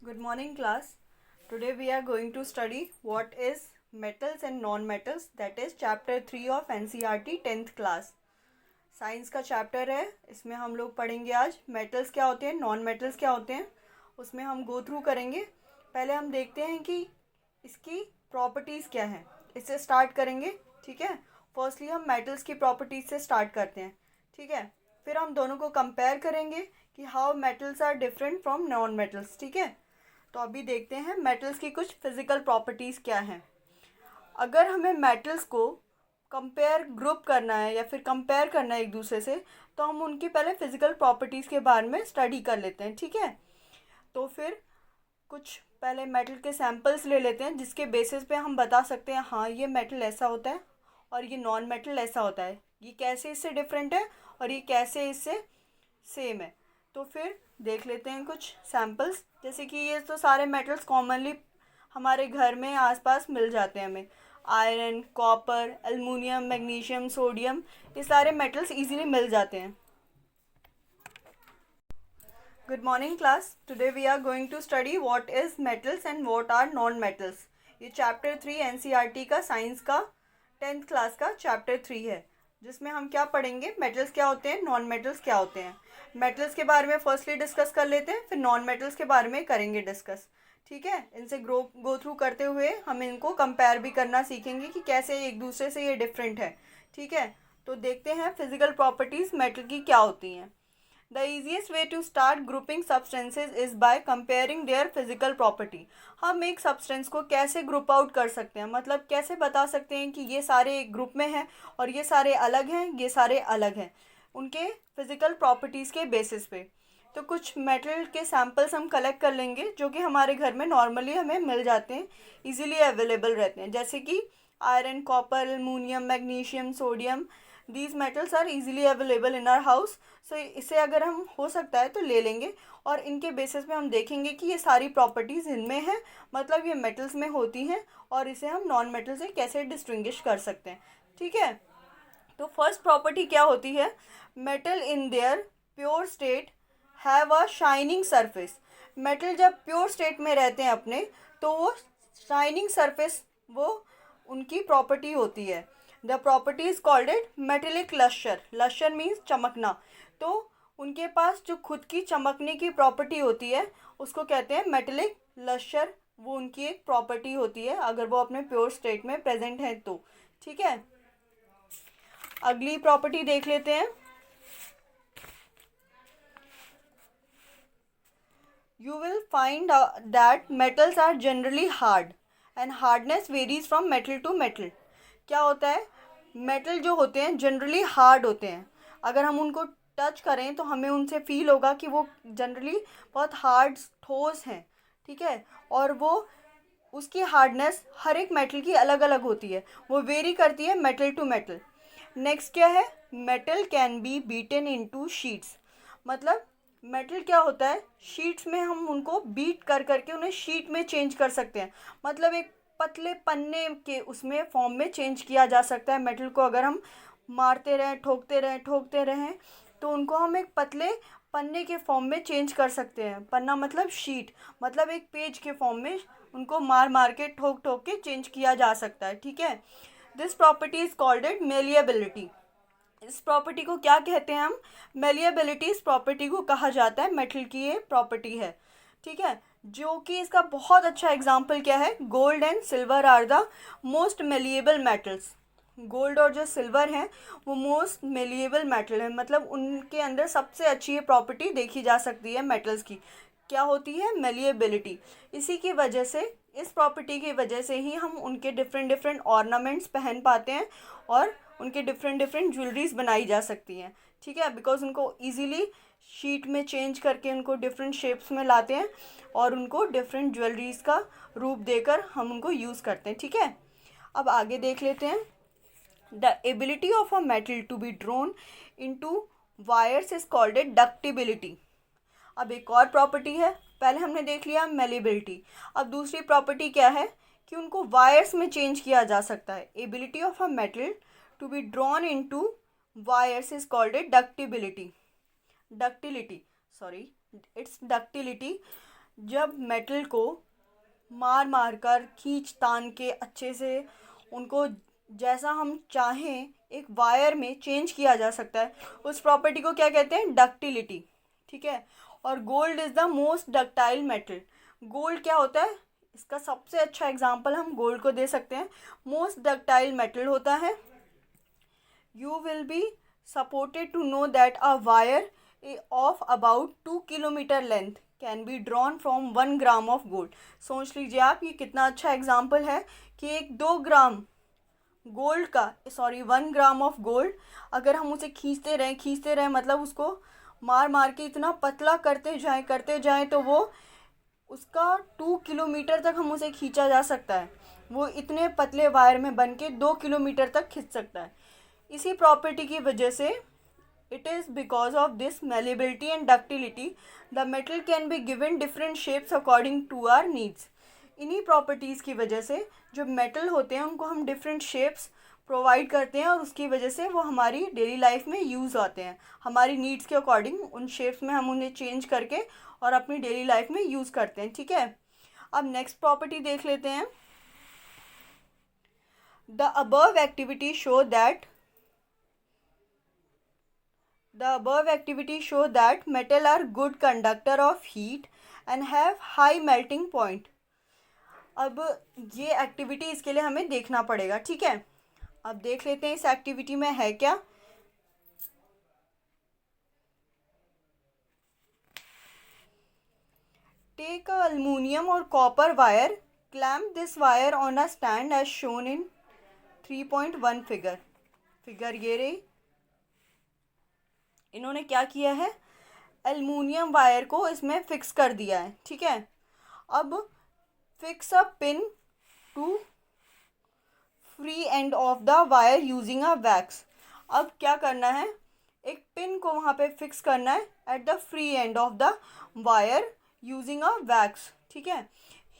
Good morning, class. Today we are going to study what is metals and non-metals, that is chapter 3 of NCERT 10th class. Science का chapter है. इसमें हम लोग पढ़ेंगे आज metals क्या होते हैं, नॉन मेटल्स क्या होते हैं. उसमें हम गो थ्रू करेंगे. पहले हम देखते हैं कि इसकी प्रॉपर्टीज़ क्या हैं. इससे स्टार्ट करेंगे. ठीक है. फर्स्टली हम मेटल्स की प्रॉपर्टीज़ से स्टार्ट करते हैं. ठीक है. फिर हम दोनों को कंपेयर करेंगे कि how metals are different from non metals. ठीक है. तो अभी देखते हैं मेटल्स की कुछ फिजिकल प्रॉपर्टीज़ क्या हैं. अगर हमें मेटल्स को कंपेयर ग्रुप करना है या फिर कंपेयर करना है एक दूसरे से, तो हम उनकी पहले फिजिकल प्रॉपर्टीज़ के बारे में स्टडी कर लेते हैं. ठीक है. तो फिर कुछ पहले मेटल के सैम्पल्स ले लेते हैं जिसके बेसिस पे हम बता सकते हैं हाँ ये मेटल ऐसा होता है और ये नॉन मेटल ऐसा होता है, ये कैसे इससे डिफरेंट है और ये कैसे इससे सेम है. तो फिर देख लेते हैं कुछ सैम्पल्स. जैसे कि ये तो सारे मेटल्स कॉमनली हमारे घर में आसपास मिल जाते हैं हमें. Iron, copper, aluminium, magnesium, sodium, ये सारे मेटल्स इजीली मिल जाते हैं. Good morning class. Today we are going to study what is metals and what are non metals. ये चैप्टर 3 एनसीईआरटी का साइंस का 10th क्लास का चैप्टर 3 है, जिसमें हम क्या पढ़ेंगे, मेटल्स क्या होते हैं, नॉन मेटल्स क्या होते हैं. मेटल्स के बारे में फर्स्टली डिस्कस कर लेते हैं, फिर नॉन मेटल्स के बारे में करेंगे डिस्कस. ठीक है. इनसे गो थ्रू करते हुए हम इनको कंपेयर भी करना सीखेंगे कि कैसे एक दूसरे से ये डिफरेंट है. ठीक है. तो देखते हैं फिजिकल प्रॉपर्टीज़ मेटल की क्या होती हैं. The easiest way to start grouping substances is by comparing their physical property. हम एक सब्सटेंस को कैसे ग्रुप आउट कर सकते हैं, मतलब कैसे बता सकते हैं कि ये सारे एक ग्रुप में हैं और ये सारे अलग हैं, ये सारे अलग हैं, उनके फिजिकल प्रॉपर्टीज़ के बेसिस पे. तो कुछ मेटल के सैम्पल्स हम कलेक्ट कर लेंगे जो कि हमारे घर में नॉर्मली हमें मिल जाते हैं, इजीली अवेलेबल रहते हैं. जैसे कि iron, copper, aluminium, magnesium, sodium, these metals are easily available in our house. So इसे अगर हम हो सकता है तो ले लेंगे और इनके बेसिस पे हम देखेंगे कि ये सारी प्रॉपर्टीज़ इनमें हैं, मतलब ये मेटल्स में होती हैं, और इसे हम नॉन मेटल से कैसे डिस्टिंग्विश कर सकते हैं. ठीक है. तो फर्स्ट प्रॉपर्टी क्या होती है, metal in their pure state have a shining surface. Metal जब प्योर स्टेट में रहते हैं अपने, तो वो शाइनिंग सरफेस वो उनकी प्रॉपर्टी होती है. The property is called it metallic lustre. Lustre means चमकना. तो उनके पास जो खुद की चमकने की प्रॉपर्टी होती है उसको कहते हैं मेटेलिक लश्यर. वो उनकी एक प्रॉपर्टी होती है अगर वो अपने प्योर स्टेट में प्रेजेंट है तो. ठीक है. अगली प्रॉपर्टी देख लेते हैं. You will find that metals are generally hard and hardness varies from metal to metal. क्या होता है, मेटल जो होते हैं जनरली हार्ड होते हैं. अगर हम उनको टच करें तो हमें उनसे फील होगा कि वो जनरली बहुत हार्ड, ठोस हैं. ठीक है. और वो उसकी हार्डनेस हर एक मेटल की अलग अलग होती है, वो वेरी करती है मेटल टू मेटल. नेक्स्ट क्या है, metal can B beaten into sheets. मतलब मेटल क्या होता है, शीट्स में हम उनको बीट कर करके उन्हें शीट में चेंज कर सकते हैं. मतलब एक पतले पन्ने के उसमें फॉर्म में चेंज किया जा सकता है मेटल को. अगर हम मारते रहें, ठोकते रहें तो उनको हम एक पतले पन्ने के फॉर्म में चेंज कर सकते हैं. पन्ना मतलब शीट, मतलब एक पेज के फॉर्म में उनको मार मार के ठोक ठोक के चेंज किया जा सकता है. ठीक है. This property is called it malleability. इस प्रॉपर्टी को क्या कहते हैं हम, मेलिएबिलिटी. इस प्रॉपर्टी को कहा जाता है, मेटल की ये प्रॉपर्टी है. ठीक है. जो कि इसका बहुत अच्छा एग्जाम्पल क्या है, gold and silver are the most malleable metals. Gold और जो सिल्वर हैं वो मोस्ट मेलिएबल मेटल है, मतलब उनके अंदर सबसे अच्छी ये प्रॉपर्टी देखी जा सकती है मेटल्स की. क्या होती है, मेलिएबिलिटी. इसी की वजह से, इस प्रॉपर्टी की वजह से ही हम उनके डिफरेंट डिफरेंट ऑर्नामेंट्स पहन पाते हैं और उनके डिफरेंट डिफरेंट ज्वेलरीज बनाई जा सकती हैं. ठीक है. बिकॉज उनको ईजीली शीट में चेंज करके उनको डिफरेंट शेप्स में लाते हैं और उनको डिफरेंट ज्वेलरीज का रूप देकर हम उनको यूज़ करते हैं. ठीक है. अब आगे देख लेते हैं. The ability of a metal to be drawn into wires is called a ductibility. अब एक और प्रॉपर्टी है, पहले हमने देख लिया मेलिबिलिटी. अब दूसरी प्रॉपर्टी क्या है कि उनको वायर्स में चेंज किया जा सकता है. Ability of a metal to be drawn into wires is called a ductibility. Ductility, sorry, it's ductility. जब मेटल को मार मार कर खींच तान के अच्छे से उनको जैसा हम चाहें एक वायर में चेंज किया जा सकता है, उस प्रॉपर्टी को क्या कहते हैं? डक्टिलिटी। ठीक है। और gold is the most ductile metal. Gold क्या होता है? इसका सबसे अच्छा एग्जांपल हम गोल्ड को दे सकते हैं। मोस्ट डक्टाइल मेटल होता है। You will be supported to know that a wire of about 2 kilometre length can be drawn from 1 gram of gold. सोच लीजिए आप, ये कितना अच्छा एग्जाम्पल है कि एक 2 ग्राम गोल्ड का, सॉरी 1 ग्राम ऑफ गोल्ड, अगर हम उसे खींचते रहें मतलब उसको मार मार के इतना पतला करते जाएं तो वो उसका 2 किलोमीटर तक हम उसे खींचा जा सकता है। वो इतने पतले वायर में बन के 2 किलोमीटर तक खींच सकता है। इसी प्रॉपर्टी की वजह से it is because of this malleability and ductility the metal can be given different shapes according to our needs. इन्हीं प्रॉपर्टीज़ की वजह से जो मेटल होते हैं उनको हम डिफरेंट शेप्स प्रोवाइड करते हैं और उसकी वजह से वो हमारी डेली लाइफ में यूज़ आते हैं। हमारी नीड्स के अकॉर्डिंग उन शेप्स में हम उन्हें चेंज करके और अपनी डेली लाइफ में यूज़ करते हैं। ठीक है। अब नेक्स्ट प्रॉपर्टी देख लेते हैं। The above activity show that The above activities show that metal are good conductor of heat and have high melting point. अब ये एक्टिविटी इसके लिए हमें देखना पड़ेगा। ठीक है। अब देख लेते हैं इस एक्टिविटी में है क्या। टेक अ अल्मुनियम और copper wire, clamp this wire on a stand as shown in 3.1 figure ये रही। इन्होंने क्या किया है? एल्युमिनियम वायर को इसमें फिक्स कर दिया है। ठीक है। अब fix a pin to free end of the wire using a wax. अब क्या करना है? एक पिन को वहाँ पे फिक्स करना है at the free end of the wire using a wax. ठीक है।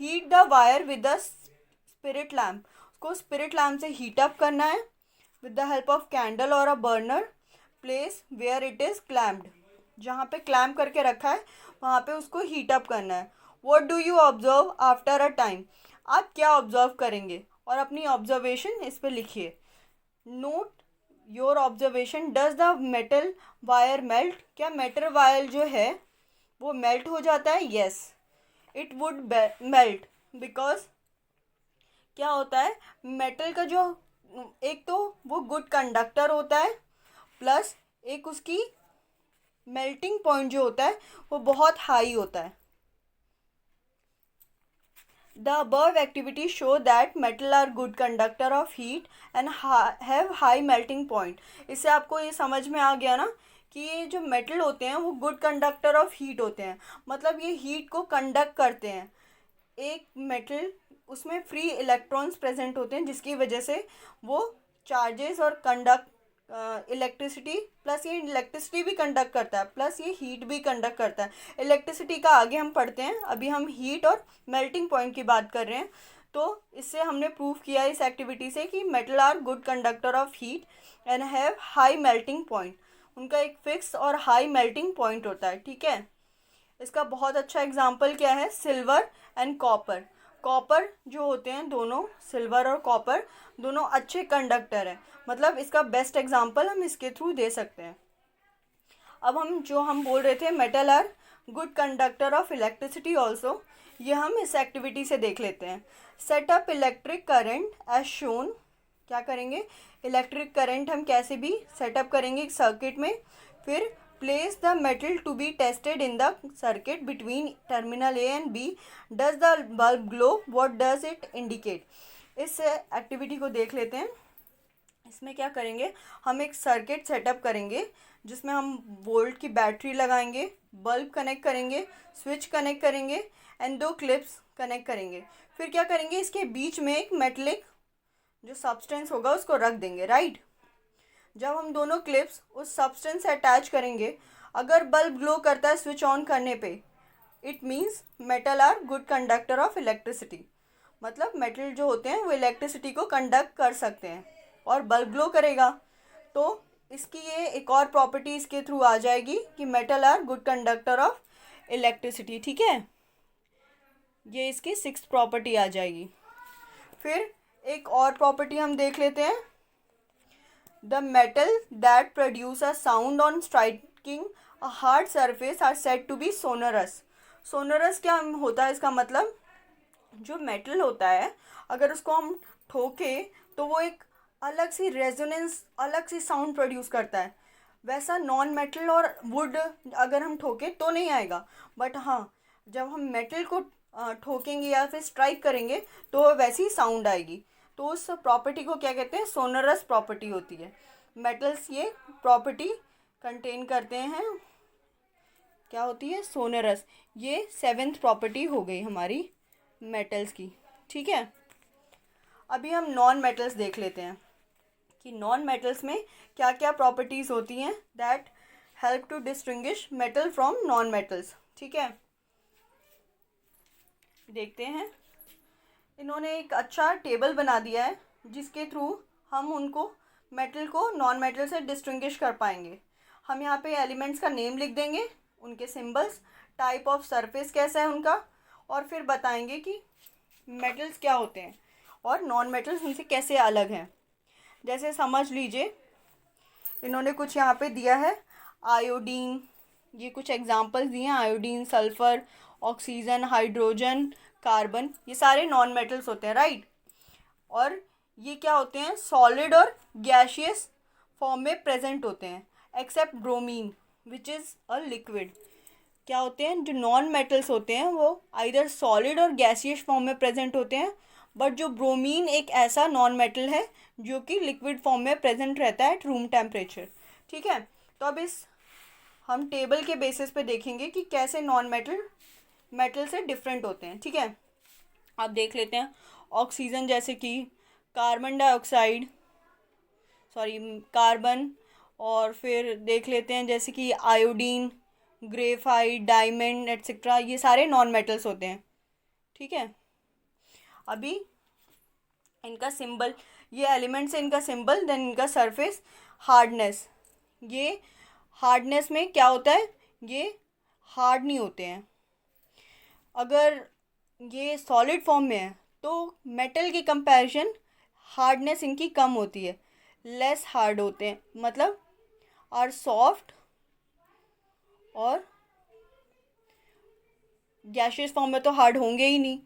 Heat the wire with the spirit lamp. उसको स्पिरिट लैम्प से हीट अप करना है with the help of candle और a burner. Place where it is clamped. जहाँ पे clamp करके रखा है वहाँ पे उसको हीट अप करना है। What do you observe after a time. आप क्या ऑब्जर्व करेंगे और अपनी ऑब्जर्वेशन इस पे लिखिए। Not your observation. Does the metal wire melt. क्या मेटल वायर जो है वो मेल्ट हो जाता है? Yes, it would melt because क्या होता है, मेटल का जो एक तो वो गुड कंडक्टर होता है, प्लस एक उसकी मेल्टिंग पॉइंट जो होता है वो बहुत हाई होता है। The above activity show that metal are good conductor of heat and have high melting point. इससे आपको ये समझ में आ गया ना कि ये जो मेटल होते हैं वो गुड कंडक्टर ऑफ हीट होते हैं, मतलब ये हीट को कंडक्ट करते हैं। एक मेटल उसमें फ्री इलेक्ट्रॉन्स प्रेजेंट होते हैं जिसकी वजह से वो चार्जेस और कंडक्ट इलेक्ट्रिसिटी, प्लस ये इलेक्ट्रिसिटी भी कंडक्ट करता है, प्लस ये हीट भी कंडक्ट करता है। इलेक्ट्रिसिटी का आगे हम पढ़ते हैं, अभी हम हीट और मेल्टिंग पॉइंट की बात कर रहे हैं। तो इससे हमने प्रूव किया इस एक्टिविटी से कि metal are good conductor of heat and have high melting point. उनका एक फिक्स और हाई मेल्टिंग पॉइंट होता है। ठीक है। इसका बहुत अच्छा एग्जाम्पल क्या है? Silver and copper. कॉपर जो होते हैं दोनों, सिल्वर और कॉपर दोनों अच्छे कंडक्टर हैं, मतलब इसका बेस्ट एग्जाम्पल हम इसके थ्रू दे सकते हैं। अब हम बोल रहे थे metal are good conductor of electricity also, ये हम इस एक्टिविटी से देख लेते हैं। Set up electric current as shown. क्या करेंगे? इलेक्ट्रिक करंट हम कैसे भी सेटअप करेंगे एक सर्किट में। फिर place the metal to be tested in the circuit between terminal A and B. Does the bulb glow? What does it indicate? इस एक्टिविटी को देख लेते हैं। इसमें क्या करेंगे? हम एक सर्किट सेटअप करेंगे जिसमें हम वोल्ट की बैटरी लगाएंगे, बल्ब कनेक्ट करेंगे, स्विच कनेक्ट करेंगे एंड 2 क्लिप्स कनेक्ट करेंगे। फिर क्या करेंगे? इसके बीच में एक मेटलिक जो सब्सटेंस होगा उसको रख देंगे। राइट। जब हम दोनों क्लिप्स उस सब्सटेंस से अटैच करेंगे, अगर बल्ब ग्लो करता है स्विच ऑन करने पे, it means metal are good conductor of electricity. मतलब मेटल जो होते हैं वो इलेक्ट्रिसिटी को कंडक्ट कर सकते हैं और बल्ब ग्लो करेगा। तो इसकी ये एक और प्रॉपर्टी इसके थ्रू आ जाएगी कि metal are good conductor of electricity. ठीक है। ये इसकी 6th प्रॉपर्टी आ जाएगी। फिर एक और प्रॉपर्टी हम देख लेते हैं। The metal that produce a sound on striking a hard surface are said to be sonorous. Sonorous क्या होता है इसका मतलब, जो मेटल होता है अगर उसको हम ठोके तो वो एक अलग सी रेजोनेंस, अलग सी साउंड प्रोड्यूस करता है। वैसा नॉन मेटल और वुड अगर हम ठोके तो नहीं आएगा, बट हाँ जब हम मेटल को ठोकेंगे या फिर स्ट्राइक करेंगे तो वैसी साउंड आएगी। तो उस प्रॉपर्टी को क्या कहते हैं, सोनरस प्रॉपर्टी होती है। मेटल्स ये प्रॉपर्टी कंटेन करते हैं, क्या होती है, सोनरस। ये 7th प्रॉपर्टी हो गई हमारी मेटल्स की। ठीक है, अभी हम नॉन मेटल्स देख लेते हैं कि नॉन मेटल्स में क्या क्या प्रॉपर्टीज़ होती हैं that help to distinguish metal from non metals. ठीक है, देखते हैं। इन्होंने एक अच्छा टेबल बना दिया है जिसके थ्रू हम उनको मेटल को नॉन मेटल से डिस्टिंग्विश कर पाएंगे। हम यहाँ पे एलिमेंट्स का नेम लिख देंगे, उनके सिंबल्स, टाइप ऑफ सरफेस कैसा है उनका, और फिर बताएंगे कि मेटल्स क्या होते हैं और नॉन मेटल्स उनसे कैसे अलग हैं। जैसे समझ लीजिए इन्होंने कुछ यहाँ पे दिया है, आयोडीन, ये कुछ एग्जांपल्स दिए हैं, iodine, sulphur, oxygen, hydrogen, carbon, ये सारे नॉन मेटल्स होते हैं, राइट। और ये क्या होते हैं, सॉलिड और गैशियस फॉर्म में प्रेजेंट होते हैं, except bromine which is a liquid. क्या होते हैं, जो नॉन मेटल्स होते हैं वो आइदर सॉलिड और गैसियस फॉर्म में प्रेजेंट होते हैं, बट जो ब्रोमीन एक ऐसा नॉन मेटल है जो कि लिक्विड फॉर्म में प्रेजेंट रहता है एट रूम टेम्परेचर। ठीक है, तो अब इस हम टेबल के बेसिस पे देखेंगे कि कैसे नॉन मेटल से डिफरेंट होते हैं। ठीक है, अब देख लेते हैं। ऑक्सीजन जैसे कि कार्बन डाइऑक्साइड, सॉरी कार्बन, और फिर देख लेते हैं जैसे कि आयोडीन, ग्रेफाइट, डायमंड एट्सेट्रा, ये सारे नॉन मेटल्स होते हैं। ठीक है, अभी इनका सिंबल, ये एलिमेंट्स है, इनका सिंबल, देन इनका सरफेस, हार्डनेस। ये हार्डनेस में क्या होता है, ये हार्ड नहीं होते हैं। अगर ये सॉलिड फॉर्म में है तो मेटल की कंपैरिजन हार्डनेस इनकी कम होती है, लेस हार्ड होते हैं, मतलब आर सॉफ्ट, और गैशियस फॉर्म में तो हार्ड होंगे ही नहीं,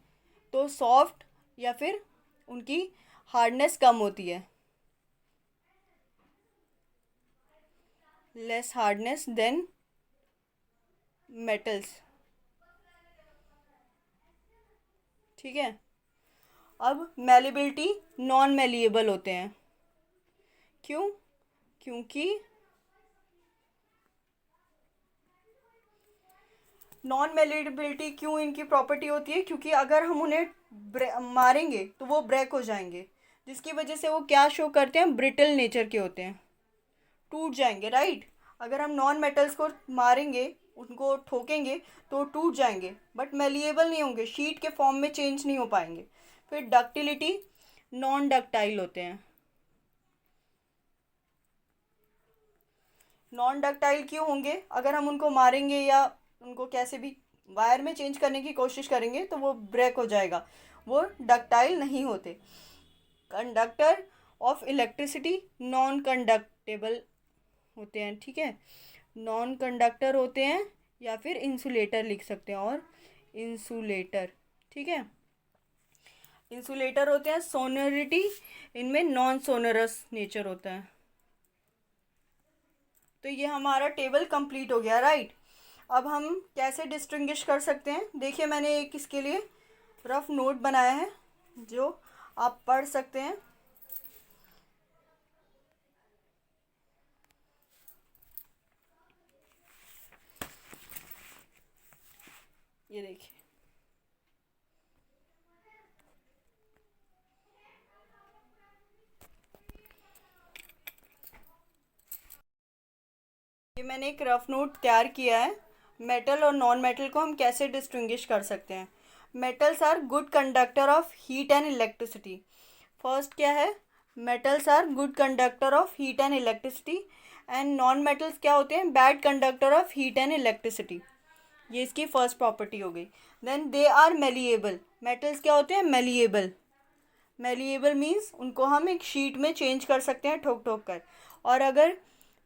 तो सॉफ्ट या फिर उनकी हार्डनेस कम होती है, लेस हार्डनेस देन मेटल्स। ठीक है, अब मेलिबिलिटी, नॉन मेलिएबल होते हैं। क्यों, क्योंकि नॉन मेलिएबिलिटी क्यों इनकी प्रॉपर्टी होती है, क्योंकि अगर हम उन्हें मारेंगे तो वो ब्रेक हो जाएंगे, जिसकी वजह से वो क्या शो करते हैं, ब्रिटल नेचर के होते हैं, टूट जाएंगे, राइट। अगर हम नॉन मेटल्स को मारेंगे, उनको ठोकेंगे तो टूट जाएंगे, बट मेलिएबल नहीं होंगे, शीट के फॉर्म में चेंज नहीं हो पाएंगे। फिर डक्टिलिटी, नॉन डक्टाइल होते हैं। नॉन डक्टाइल क्यों होंगे, अगर हम उनको मारेंगे या उनको कैसे भी वायर में चेंज करने की कोशिश करेंगे तो वो ब्रेक हो जाएगा, वो डक्टाइल नहीं होते। कंडक्टर ऑफ इलेक्ट्रिसिटी, नॉन कंडक्टेबल होते हैं। ठीक है, नॉन कंडक्टर होते हैं, या फिर इंसुलेटर लिख सकते हैं, और इंसुलेटर। ठीक है, इंसुलेटर होते हैं। सोनरिटी, इनमें नॉन सोनरस नेचर होता है। तो ये हमारा टेबल कंप्लीट हो गया, राइट। अब हम कैसे डिस्टिंग्विश कर सकते हैं, देखिए मैंने एक इसके लिए रफ नोट बनाया है जो आप पढ़ सकते हैं। ये देखिए, ये मैंने एक रफ नोट तैयार किया है, मेटल और नॉन मेटल को हम कैसे डिस्टिंग्विश कर सकते हैं। Metals are good conductor of heat and electricity. First क्या है, metals are good conductor of heat and electricity, and non metals क्या होते हैं, bad conductor of heat and electricity. ये इसकी फर्स्ट प्रॉपर्टी हो गई। Then they are malleable. Metals क्या होते हैं? मेलिएबल। मेलिएबल मीन्स उनको हम एक शीट में चेंज कर सकते हैं ठोक ठोक कर। और अगर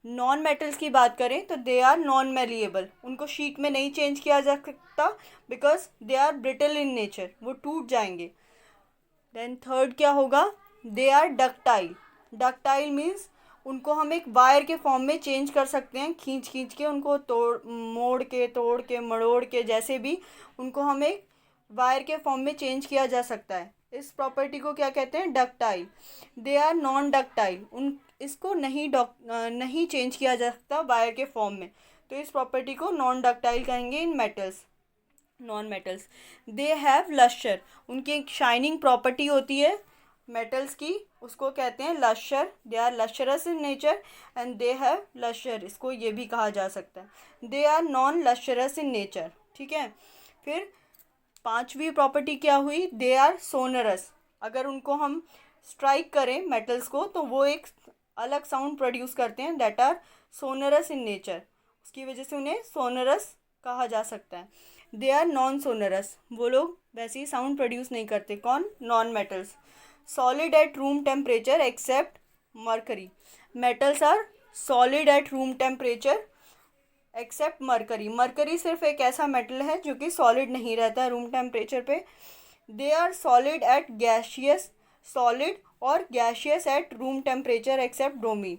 नॉन मेटल्स की बात करें तो दे आर नॉन मेलिएबल, उनको शीट में नहीं चेंज किया जा सकता because they are brittle in nature, वो टूट जाएंगे। देन थर्ड क्या होगा? They are ductile. Ductile means उनको हम एक वायर के फॉर्म में चेंज कर सकते हैं, खींच खींच के उनको मोड़ के तोड़ के मड़ोड़ के जैसे भी उनको हम एक वायर के फॉर्म में चेंज किया जा सकता है। इस प्रॉपर्टी को क्या कहते हैं? Ductile. They are non ductile, उन इसको नहीं चेंज किया जा सकता वायर के फॉर्म में, तो इस प्रॉपर्टी को नॉन डक्टाइल कहेंगे इन metals, non metals. They have lustre, उनकी एक शाइनिंग प्रॉपर्टी होती है मेटल्स की, उसको कहते हैं lustre. They are lustrous in nature and they have lustre, इसको ये भी कहा जा सकता है। They are non lustrous in nature, ठीक है। फिर पांचवी प्रॉपर्टी क्या हुई? They are sonorous. अगर उनको हम स्ट्राइक करें मेटल्स को तो वो एक अलग साउंड प्रोड्यूस करते हैं, that are sonorous in nature, उसकी वजह से उन्हें सोनरस कहा जा सकता है। दे आर नॉन सोनरस, वो लोग वैसे ही साउंड प्रोड्यूस नहीं करते। कौन? Non metals. Solid at room temperature except mercury. Metals are solid at room temperature except mercury. Mercury सिर्फ एक ऐसा मेटल है जो कि सॉलिड नहीं रहता है रूम टेम्परेचर पे। They are solid at gaseous, solid और gaseous at room temperature except bromine.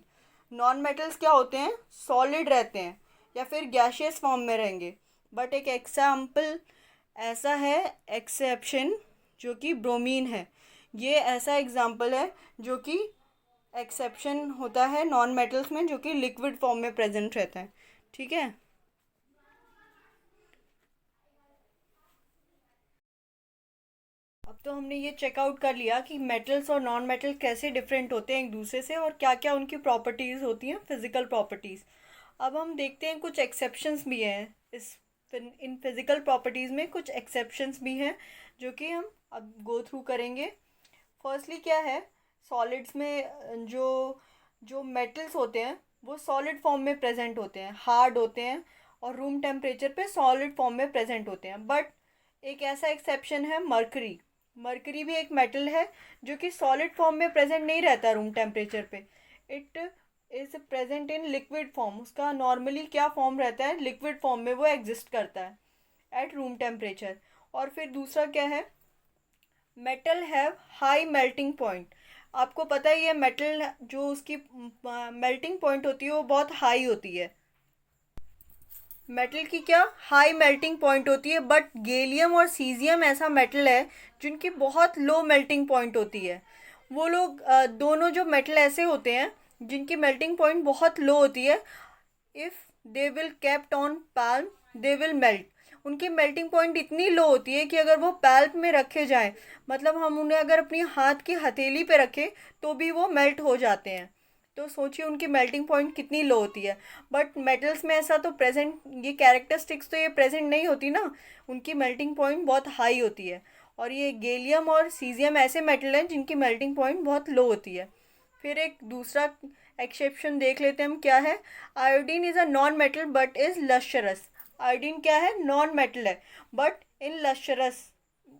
Non metals क्या होते हैं? सॉलिड रहते हैं या फिर गैशियस फॉर्म में रहेंगे, बट एक एग्जाम्पल ऐसा है, एक्सेप्शन, जो कि ब्रोमीन है। ये ऐसा एग्जाम्पल है जो कि एक्सेप्शन होता है नॉन मेटल्स में, जो कि लिक्विड फॉर्म में प्रेजेंट रहता है, ठीक है। अब तो हमने ये चेकआउट कर लिया कि मेटल्स और नॉन मेटल कैसे डिफरेंट होते हैं एक दूसरे से और क्या क्या उनकी प्रॉपर्टीज़ होती हैं, फिजिकल प्रॉपर्टीज़। अब हम देखते हैं कुछ एक्सेप्शंस भी हैं इस इन फिजिकल प्रॉपर्टीज़ में, कुछ एक्सेप्शंस भी हैं जो कि हम अब गो थ्रू करेंगे। फर्स्टली क्या है? सॉलिड्स में जो मेटल्स होते हैं वो सॉलिड फॉर्म में प्रेजेंट होते हैं, हार्ड होते हैं और रूम टेम्परेचर पे सॉलिड फॉर्म में प्रेजेंट होते हैं। बट एक ऐसा एक्सेप्शन है मरकरी। मरकरी भी एक मेटल है जो कि सॉलिड फॉर्म में प्रेजेंट नहीं रहता रूम टेम्परेचर पे, it is present in liquid form. उसका नॉर्मली क्या फॉर्म रहता है? लिक्विड फॉर्म में वो एग्जिस्ट करता है एट रूम टेम्परेचर। और फिर दूसरा क्या है? Metal have high melting point. आपको पता है ये मेटल जो उसकी मेल्टिंग पॉइंट होती है वो बहुत हाई होती है। मेटल की क्या हाई मेल्टिंग पॉइंट होती है, बट गैलियम और सीजियम ऐसा मेटल है जिनकी बहुत लो मेल्टिंग पॉइंट होती है। वो लोग दोनों जो मेटल ऐसे होते हैं जिनकी मेल्टिंग पॉइंट बहुत लो होती है, if they will kept on palm they will melt. उनकी मेल्टिंग पॉइंट इतनी लो होती है कि अगर वो पैल्प में रखे जाएं, मतलब हम उन्हें अगर अपनी हाथ की हथेली पे रखें तो भी वो मेल्ट हो जाते हैं। तो सोचिए उनकी मेल्टिंग पॉइंट कितनी लो होती है। बट मेटल्स में ऐसा तो प्रेजेंट, ये कैरेक्टरिस्टिक्स तो ये प्रेजेंट नहीं होती ना, उनकी मेल्टिंग पॉइंट बहुत हाई होती है। और ये गैलियम और सीजियम ऐसे मेटल हैं जिनकी मेल्टिंग पॉइंट बहुत लो होती है। फिर एक दूसरा एक्सेप्शन देख लेते हैं हम, क्या है? Iodine is a non metal but is lustrous. Iodine क्या है? नॉन मेटल है बट इन लश्चरस,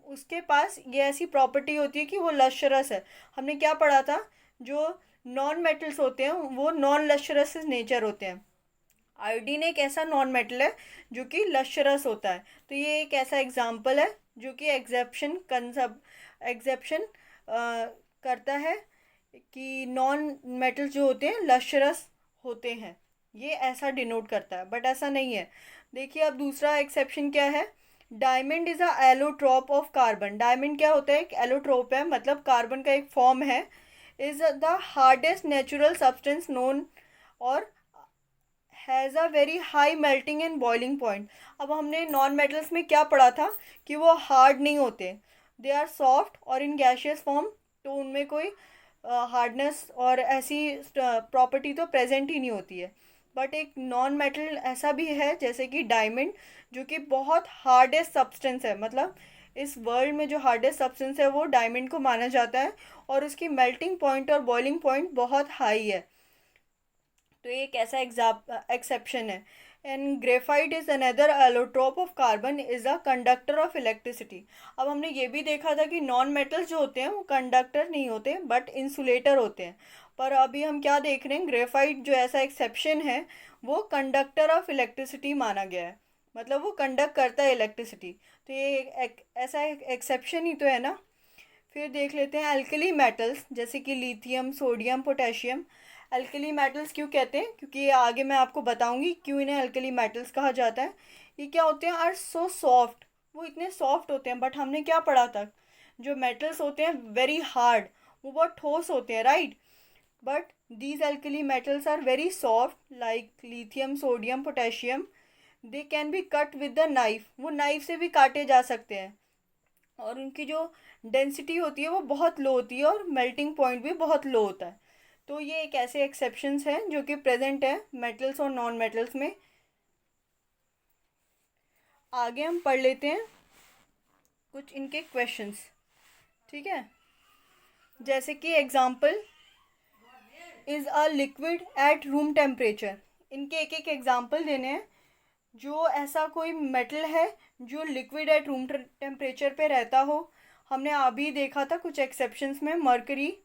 उसके पास ये ऐसी प्रॉपर्टी होती है कि वो लश्चरस है। हमने क्या पढ़ा था? जो नॉन मेटल्स होते हैं वो नॉन लश्चरस नेचर होते हैं। आयोडीन एक ऐसा नॉन मेटल है जो कि लश्चरस होता है। तो ये एक ऐसा एग्जाम्पल है जो कि एग्जेप्शन करता है कि नॉन मेटल जो होते हैं लश्चरस होते हैं, ये ऐसा डिनोट करता है, बट ऐसा नहीं है। देखिए अब दूसरा एक्सेप्शन क्या है? Diamond is a allotrope of carbon. Diamond क्या होता है? एक एलोट्रोप है, मतलब कार्बन का एक फॉर्म है। Is the hardest natural substance known और has a very high melting and boiling point. अब हमने नॉन मेटल्स में क्या पढ़ा था कि वो हार्ड नहीं होते, दे आर सॉफ्ट और इन गैशियस फॉर्म, तो उनमें कोई हार्डनेस और ऐसी प्रॉपर्टी तो प्रेजेंट ही नहीं होती है। बट एक नॉन मेटल ऐसा भी है जैसे कि डायमंड, जो कि बहुत हार्डेस्ट सब्सटेंस है, मतलब इस वर्ल्ड में जो हार्डेस्ट सब्सटेंस है वो डायमंड को माना जाता है और उसकी मेल्टिंग पॉइंट और बॉइलिंग पॉइंट बहुत हाई है। तो एक ऐसा एक्सेप्शन है। And graphite is another allotrope of carbon is a conductor of electricity. अब हमने ये भी देखा था कि नॉन मेटल्स जो होते हैं वो कंडक्टर नहीं होते बट इंसुलेटर होते हैं, पर अभी हम क्या देख रहे हैं, ग्रेफाइट जो ऐसा एक्सेप्शन है वो कंडक्टर ऑफ इलेक्ट्रिसिटी माना गया है, मतलब वो कंडक्ट करता है इलेक्ट्रिसिटी। तो ये ऐसा एक एक्सेप्शन ही तो है ना। फिर देख लेते हैं एल्कली मेटल्स जैसे कि lithium, sodium, potassium. Alkali metals क्यों कहते हैं, क्योंकि ये आगे मैं आपको बताऊंगी क्यों इन्हें एल्कली मेटल्स कहा जाता है। ये क्या होते हैं, आर सो सॉफ्ट, वो इतने सॉफ्ट होते हैं, बट हमने क्या पढ़ा था, जो मेटल्स होते हैं वेरी हार्ड, वो बहुत ठोस होते हैं, right. But these alkali metals are very soft like lithium, sodium, potassium. They can be cut with the knife, वो नाइफ से भी काटे जा सकते हैं, और उनकी जो डेंसिटी होती है वो बहुत लो होती है और मेल्टिंग पॉइंट भी बहुत लो होता है। तो ये एक ऐसे एक्सेप्शंस हैं जो कि प्रेजेंट है मेटल्स और नॉन मेटल्स में। आगे हम पढ़ लेते हैं कुछ इनके क्वेश्चंस, ठीक है। जैसे कि example is a liquid at room temperature, इनके एक एक एग्जांपल देने हैं। जो ऐसा कोई मेटल है जो लिक्विड एट रूम टेम्परेचर पे रहता हो, हमने अभी देखा था कुछ एक्सेप्शंस में मरकरी,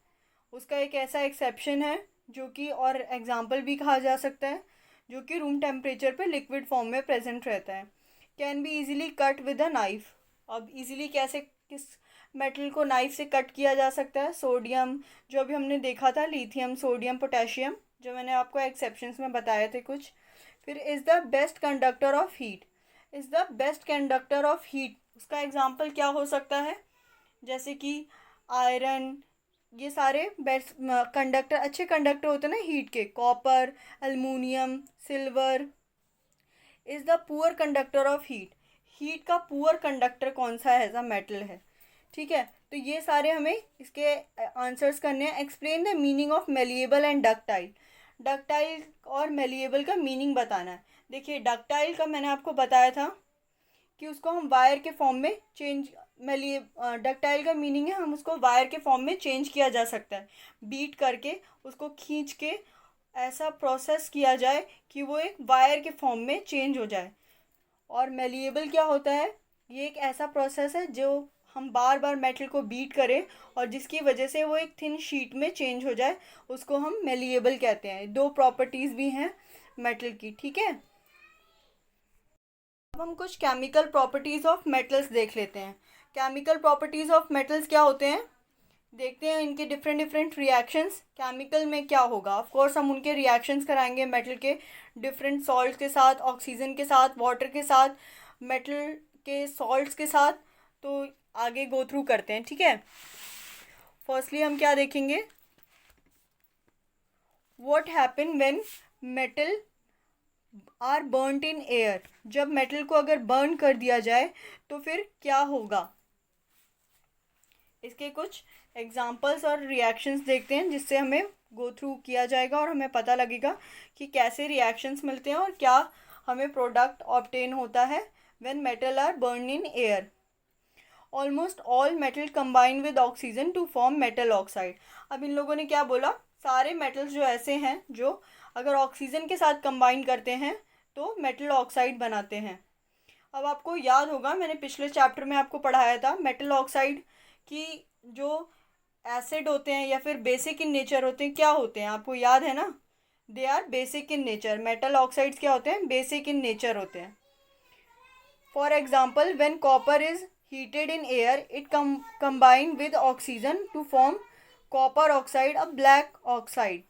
उसका एक ऐसा एक्सेप्शन है जो कि, और एग्जांपल भी कहा जा सकता है, जो कि रूम टेम्परेचर पे लिक्विड फॉर्म में प्रेजेंट रहता है। Can be easily cut with a knife, अब इजीली कैसे, किस मेटल को नाइफ से कट किया जा सकता है, सोडियम, जो अभी हमने देखा था, लिथियम, सोडियम, पोटेशियम, जो मैंने आपको एक्सेप्शंस में बताए थे कुछ। फिर is the best conductor of heat, is the best conductor of heat, उसका एग्जांपल क्या हो सकता है, जैसे कि आयरन, ये सारे बेस्ट कंडक्टर, अच्छे कंडक्टर होते हैं ना हीट के, copper, aluminium, silver. Is the poor conductor of heat, heat का पुअर कंडक्टर कौन सा है, ऐसा मेटल है, ठीक है। तो ये सारे हमें इसके आंसर्स करने हैं। Explain the meaning of malleable and ductile, ductile और मेलिएबल का मीनिंग बताना है। देखिए डक्टाइल का मैंने आपको बताया था कि उसको हम वायर के फॉर्म में चेंज, मेलिए डक्टाइल का मीनिंग है हम उसको वायर के फॉर्म में चेंज किया जा सकता है, बीट करके उसको खींच के ऐसा प्रोसेस किया जाए कि वो एक वायर के फॉर्म में चेंज हो जाए। और मेलिएबल क्या होता है, ये एक ऐसा प्रोसेस है जो हम बार बार मेटल को बीट करें और जिसकी वजह से वो एक थिन शीट में चेंज हो जाए, उसको हम मेलिएबल कहते हैं। दो प्रॉपर्टीज़ भी हैं मेटल की, ठीक है। अब हम कुछ केमिकल प्रॉपर्टीज़ ऑफ मेटल्स देख लेते हैं। केमिकल प्रॉपर्टीज़ ऑफ मेटल्स क्या होते हैं, देखते हैं इनके डिफरेंट डिफरेंट रिएक्शंस। केमिकल में क्या होगा, ऑफ कोर्स हम उनके रिएक्शंस कराएंगे मेटल के डिफरेंट सॉल्ट्स के साथ, ऑक्सीजन के साथ, वाटर के साथ, मेटल के सॉल्ट्स के साथ। तो आगे गो थ्रू करते हैं, ठीक है। फर्स्टली हम क्या देखेंगे, what happen when metal are burned in air, जब मेटल को अगर बर्न कर दिया जाए तो फिर क्या होगा। इसके कुछ एग्जांपल्स और रिएक्शंस देखते हैं जिससे हमें गो थ्रू किया जाएगा और हमें पता लगेगा कि कैसे रिएक्शंस मिलते हैं और क्या हमें प्रोडक्ट ऑब्टेन होता है when metal are burn in air. Almost all metal combine with oxygen to form metal oxide. अब इन लोगों ने क्या बोला, सारे मेटल्स जो ऐसे हैं जो अगर ऑक्सीजन के साथ कंबाइन करते हैं तो मेटल ऑक्साइड बनाते हैं। अब आपको याद होगा मैंने पिछले चैप्टर में आपको पढ़ाया था मेटल ऑक्साइड की जो एसिड होते हैं या फिर बेसिक इन नेचर होते हैं, क्या होते हैं आपको याद है ना, they are basic in nature. Metal oxides क्या होते हैं, बेसिक इन नेचर होते हैं। For example when copper is heated in air it combine with oxygen to form copper oxide, a black oxide।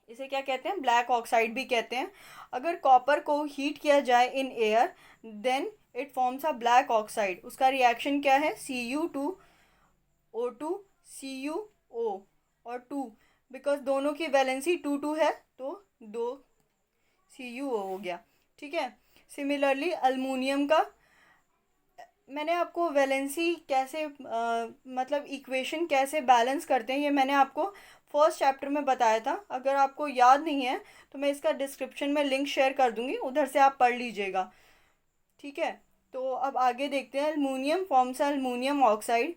इसे क्या कहते हैं, ब्लैक ऑक्साइड भी कहते हैं। अगर कॉपर को हीट किया जाए in air then it forms a black oxide. उसका रिएक्शन क्या है, Cu2O2 CuO और 2, बिकॉज दोनों की वैलेंसी 2 है तो 2 CuO हो गया, ठीक है। सिमिलरली अल्मोनियम का, मैंने आपको वैलेंसी कैसे मतलब इक्वेशन कैसे बैलेंस करते हैं ये मैंने आपको फर्स्ट चैप्टर में बताया था। अगर आपको याद नहीं है तो मैं इसका डिस्क्रिप्शन में लिंक शेयर कर दूंगी, उधर से आप पढ़ लीजिएगा, ठीक है। तो अब आगे देखते हैं, aluminium forms aluminium oxide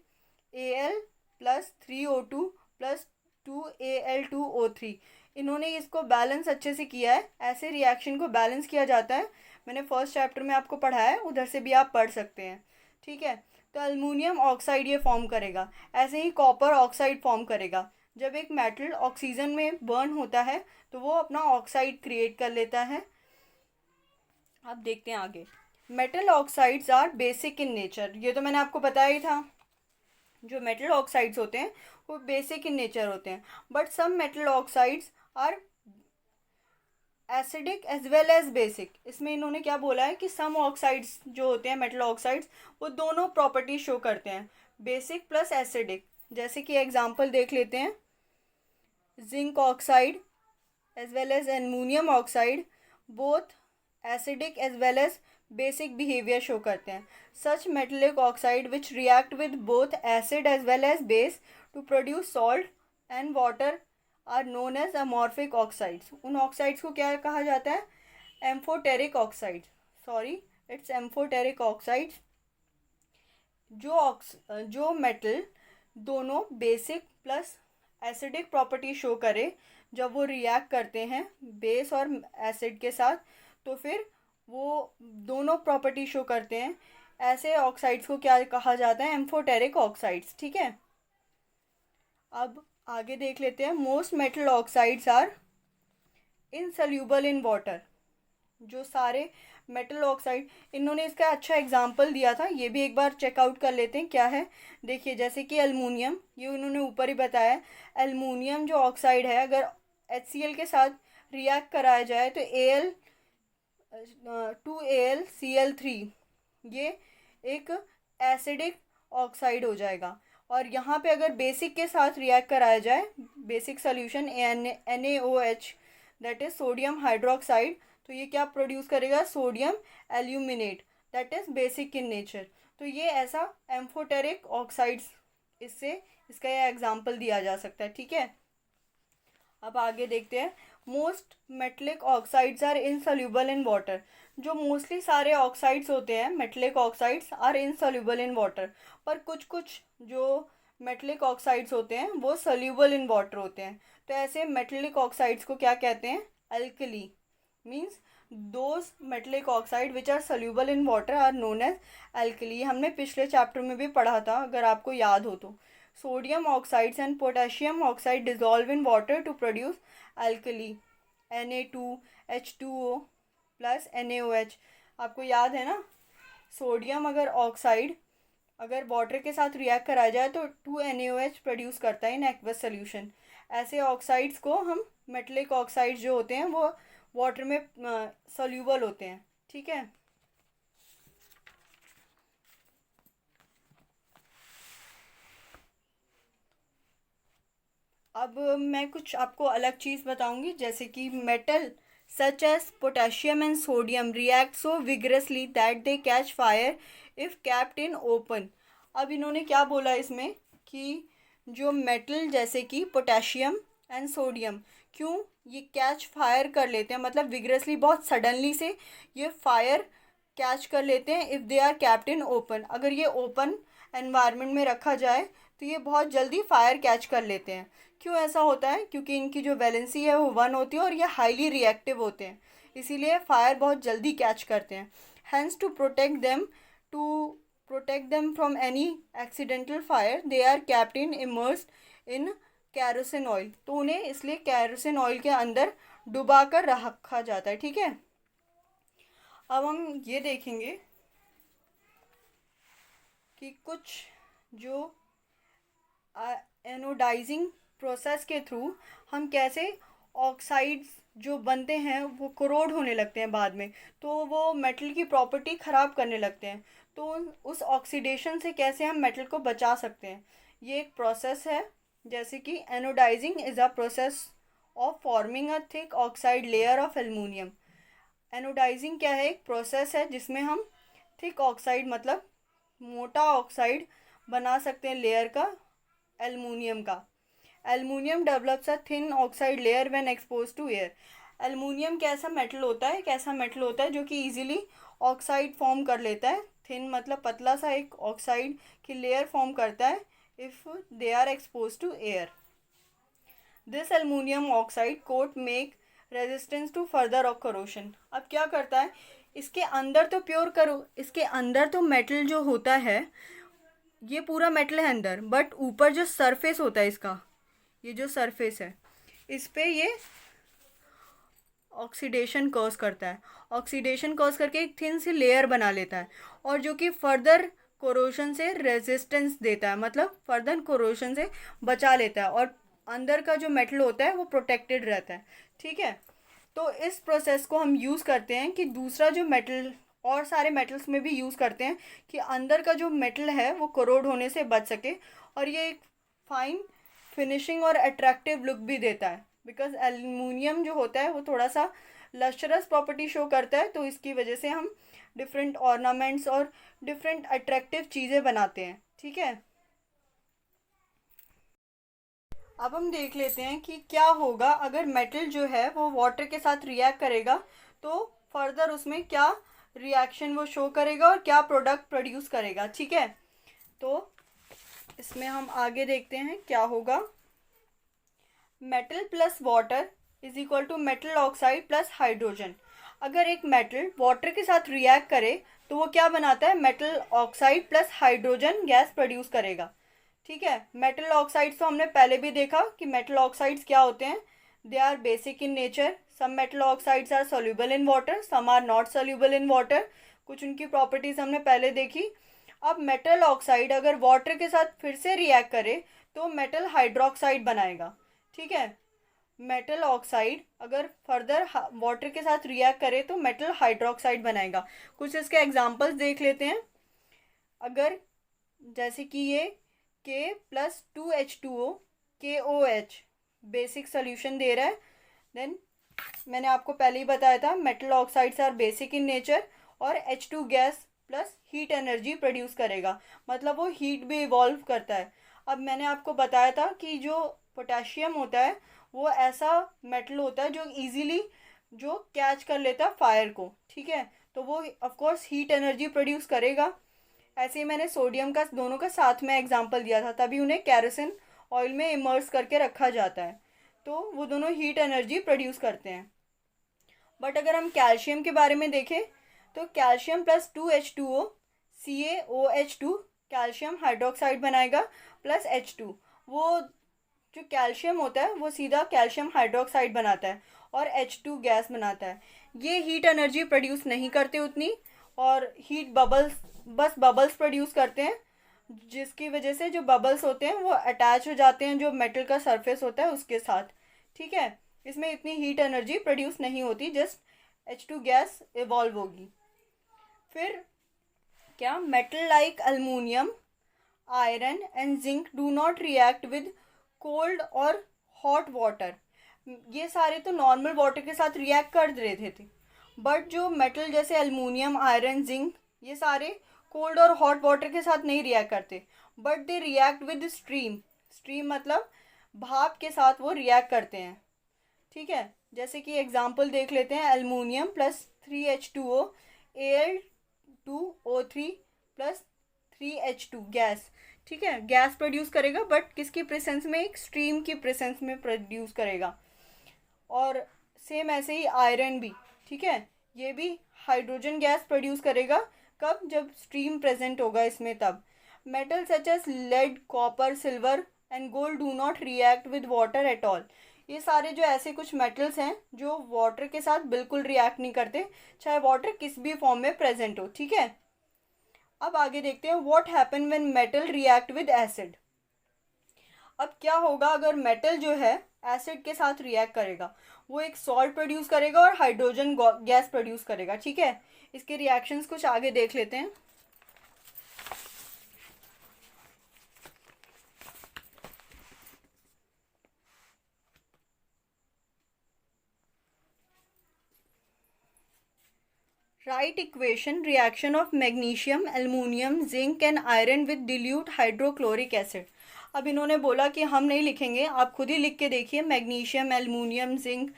Al + 3O2 + 2Al2O3। इन्होंने इसको बैलेंस अच्छे से किया है, ऐसे रिएक्शन को बैलेंस किया जाता है। मैंने फर्स्ट चैप्टर में आपको पढ़ाया है, उधर से भी आप पढ़ सकते हैं, ठीक है। तो अल्मीनियम ऑक्साइड ये फॉर्म करेगा, ऐसे ही कॉपर ऑक्साइड फॉर्म करेगा। जब एक मेटल ऑक्सीजन में बर्न होता है तो वो अपना ऑक्साइड क्रिएट कर लेता है। अब देखते हैं आगे। Metal oxides are basic in nature, ये तो मैंने आपको बताया ही था। जो मेटल ऑक्साइड्स होते हैं वो बेसिक इन नेचर होते हैं, but some metal oxides are acidic as well as basic. इसमें इन्होंने क्या बोला है कि सम ऑक्साइड्स जो होते हैं मेटल ऑक्साइड्स वो दोनों प्रॉपर्टी शो करते हैं, बेसिक प्लस एसिडिक। जैसे कि एग्जांपल देख लेते हैं, zinc oxide as well as aluminium oxide both acidic as well as basic behaviour show करते हैं। Such metallic oxide which react with both acid as well as base to produce salt and water are known as amorphic oxides. उन oxides को क्या कहा जाता है? Amphoteric oxides, sorry it's amphoteric oxides. जो metal दोनों basic plus acidic property show करे, जब वो रिएक्ट करते हैं बेस और एसिड के साथ, तो फिर वो दोनों प्रॉपर्टी शो करते हैं, ऐसे ऑक्साइड्स को क्या कहा जाता है? एम्फोटेरिक ऑक्साइड्स, ठीक है। अब आगे देख लेते हैं, most metal oxides are insoluble in water. जो सारे मेटल ऑक्साइड, इन्होंने इसका अच्छा एग्जाम्पल दिया था, ये भी एक बार चेकआउट कर लेते हैं क्या है। देखिए जैसे कि एल्युमिनियम, ये उन्होंने ऊपर ही बताया है। एल्युमिनियम जो ऑक्साइड है, अगर HCl के साथ रिएक्ट कराया जाए तो Al2AlCl3 ये एक एसिडिक ऑक्साइड हो जाएगा। और यहाँ पे अगर बेसिक के साथ रिएक्ट कराया जाए, basic solution NaOH that is sodium hydroxide, तो ये क्या प्रोड्यूस करेगा? Sodium aluminate that is basic in nature. तो ये ऐसा एम्फोटेरिक ऑक्साइड्स, इससे इसका ये एग्जाम्पल दिया जा सकता है, ठीक है। अब आगे देखते हैं, most metallic oxides are insoluble in water. जो मोस्टली सारे ऑक्साइड्स होते हैं metallic oxides are insoluble in water, पर कुछ कुछ जो मेटलिक ऑक्साइड्स होते हैं वो सोल्यूबल इन वाटर होते हैं। तो ऐसे मेटलिक ऑक्साइड्स को क्या कहते हैं? Alkali. Means those metallic oxide which are soluble in water are known as alkali. हमने पिछले चैप्टर में भी पढ़ा था, अगर आपको याद हो तो। Sodium oxides and potassium oxide dissolve in water to produce alkali, Na2H2O plus NaOH। आपको याद है ना, सोडियम अगर ऑक्साइड अगर वाटर के साथ रिएक्ट कराया जाए तो 2NaOH प्रोड्यूस करता है इन एक्वस सोल्यूशन। ऐसे ऑक्साइड्स को हम मेटलिक ऑक्साइड्स जो होते हैं वो वाटर में सोल्यूबल होते हैं, ठीक है। अब मैं कुछ आपको अलग चीज़ बताऊंगी, जैसे कि metal such as potassium and sodium react so vigorously that they catch fire if kept in open. अब इन्होंने क्या बोला इसमें कि जो मेटल जैसे कि पोटेशियम एंड सोडियम, क्यों ये कैच फायर कर लेते हैं, मतलब विगरसली, बहुत सडनली से ये फायर कैच कर लेते हैं if they are kept in open. अगर ये ओपन एनवायरनमेंट में रखा जाए तो ये बहुत जल्दी फायर कैच कर लेते हैं। क्यों ऐसा होता है? क्योंकि इनकी जो वैलेंसी है वो 1 होती है और ये हाईली रिएक्टिव होते हैं, इसीलिए फायर बहुत जल्दी कैच करते हैं। Hence to protect them from any accidental fire they are kept in immersed in kerosene oil. तो उन्हें इसलिए कैरोसिन ऑयल के अंदर डुबा कर रखा जाता है, ठीक है। अब हम ये देखेंगे कि कुछ जो एनोडाइजिंग प्रोसेस के थ्रू हम कैसे ऑक्साइड्स जो बनते हैं वो कोरोड होने लगते हैं बाद में, तो वो मेटल की प्रॉपर्टी ख़राब करने लगते हैं। तो उस ऑक्सीडेशन से कैसे हम मेटल को बचा सकते हैं, ये एक प्रोसेस है। जैसे कि anodising is a process of forming a thick oxide layer of aluminium. Anodising क्या है? एक प्रोसेस है जिसमें हम थिक ऑक्साइड, मतलब मोटा ऑक्साइड बना सकते हैं लेयर का, एल्युमिनियम का। Aluminium develops a thin oxide layer when expose to air. Aluminium कैसा मेटल होता है? कैसा मेटल होता है जो कि इजीली ऑक्साइड फॉर्म कर लेता है, थिन मतलब पतला सा एक ऑक्साइड की लेयर फॉर्म करता है if they are expose to air. This aluminium oxide coat make resistance to further corrosion. अब क्या करता है, इसके अंदर तो प्योर करो, इसके अंदर तो मेटल जो होता है, ये पूरा मेटल है अंदर, बट ऊपर जो सरफेस होता है इसका, ये जो सरफेस है, इस पे ये ऑक्सीडेशन कॉज करता है। ऑक्सीडेशन कॉज करके एक थिन सी लेयर बना लेता है, और जो कि फर्दर कोरोशन से रेजिस्टेंस देता है, मतलब फर्दर कोरोशन से बचा लेता है, और अंदर का जो मेटल होता है वो प्रोटेक्टेड रहता है। ठीक है, तो इस प्रोसेस को हम यूज़ करते हैं कि दूसरा जो मेटल, और सारे मेटल्स में भी यूज़ करते हैं कि अंदर का जो मेटल है वो करोड होने से बच सके, और ये एक फाइन फिनिशिंग और अट्रैक्टिव लुक भी देता है। बिकॉज एल्युमिनियम जो होता है वो थोड़ा सा लस्टरस प्रॉपर्टी शो करता है, तो इसकी वजह से हम डिफरेंट ऑर्नामेंट्स और डिफरेंट अट्रैक्टिव चीज़ें बनाते हैं। ठीक है, अब हम देख लेते हैं कि क्या होगा अगर मेटल जो है वो वाटर के साथ रिएक्ट करेगा, तो फर्दर उसमें क्या रिएक्शन वो शो करेगा और क्या प्रोडक्ट प्रोड्यूस करेगा। ठीक है, तो इसमें हम आगे देखते हैं क्या होगा। Metal plus water is equal to metal oxide plus hydrogen. अगर एक मेटल वाटर के साथ रिएक्ट करे तो वो क्या बनाता है, metal oxide plus hydrogen gas produce करेगा। ठीक है, मेटल ऑक्साइड्स तो हमने पहले भी देखा कि मेटल ऑक्साइड्स क्या होते हैं। They are basic in nature. Some metal oxides are soluble in water, some are not soluble in water. कुछ उनकी प्रॉपर्टीज हमने पहले देखी। अब मेटल ऑक्साइड अगर वाटर के साथ फिर से रिएक्ट करे तो मेटल हाइड्रोक्साइड बनाएगा। ठीक है, मेटल ऑक्साइड अगर फर्दर वाटर के साथ रिएक्ट करे तो मेटल हाइड्रोक्साइड बनाएगा। कुछ इसके एग्जांपल्स देख लेते हैं। अगर जैसे कि ये K+2H2O KOH बेसिक सोल्यूशन दे रहा है, देन मैंने आपको पहले ही बताया था metal oxides are basic in nature, और H2 gas plus heat energy produce करेगा, मतलब वो हीट भी इवॉल्व करता है। अब मैंने आपको बताया था कि जो पोटेशियम होता है वो ऐसा मेटल होता है जो इजीली जो कैच कर लेता है फायर को। ठीक है, तो वो of course heat energy produce करेगा। ऐसे ही मैंने सोडियम का दोनों का साथ में एग्जांपल दिया था, तभी उन्हें कैरोसिन ऑयल में इमर्स करके रखा जाता है, तो वो दोनों हीट एनर्जी प्रोड्यूस करते हैं। बट अगर हम कैल्शियम के बारे में देखें तो calcium plus 2H2O CaOH2 calcium hydroxide बनाएगा प्लस H2। वो जो कैल्शियम होता है वो सीधा कैल्शियम हाइड्रोक्साइड बनाता है और H2 गैस बनाता है। ये हीट एनर्जी प्रोड्यूस नहीं करते उतनी, और हीट बबल्स, बस बबल्स प्रोड्यूस करते हैं, जिसकी वजह से जो बबल्स होते हैं वो अटैच हो जाते हैं जो मेटल का सरफेस होता है उसके साथ। ठीक है, इसमें इतनी हीट एनर्जी प्रोड्यूस नहीं होती, जस्ट H2 गैस इवॉल्व होगी। फिर क्या, metal like aluminium, iron and zinc do not react with cold और हॉट वाटर। ये सारे तो नॉर्मल वाटर के साथ रिएक्ट कर रहे थे, बट जो मेटल जैसे अल्मोनियम, आयरन, जिंक, ये सारे कोल्ड और हॉट वाटर के साथ नहीं रिएक्ट करते, but they react with stream. Stream मतलब भाप के साथ वो रिएक्ट करते हैं। ठीक है, जैसे कि एग्जांपल देख लेते हैं, aluminium plus 3H2O Al2O3 plus 3H2 gas. ठीक है, गैस प्रोड्यूस करेगा, बट किसकी प्रेजेंस में, एक स्ट्रीम की प्रेजेंस में प्रोड्यूस करेगा। और सेम ऐसे ही आयरन भी, ठीक है, ये भी हाइड्रोजन गैस प्रोड्यूस करेगा। कब, जब स्ट्रीम प्रेजेंट होगा इसमें तब। Metal such as lead, copper, silver and gold do not react with water at all. ये सारे जो ऐसे कुछ मेटल्स हैं जो वाटर के साथ बिल्कुल रिएक्ट नहीं करते, चाहे वाटर किस भी फॉर्म में प्रेजेंट हो। ठीक है, अब आगे देखते हैं what happen when metal react with acid. अब क्या होगा अगर मेटल जो है एसिड के साथ रिएक्ट करेगा, वो एक सॉल्ट प्रोड्यूस करेगा और हाइड्रोजन गैस प्रोड्यूस करेगा। ठीक है, इसके रिएक्शंस कुछ आगे देख लेते हैं। Right equation reaction of magnesium, aluminium, zinc and iron with dilute hydrochloric acid. अब इन्होंने बोला कि हम नहीं लिखेंगे, आप खुद ही लिख के देखिए। मैग्नीशियम, एल्युमिनियम, जिंक,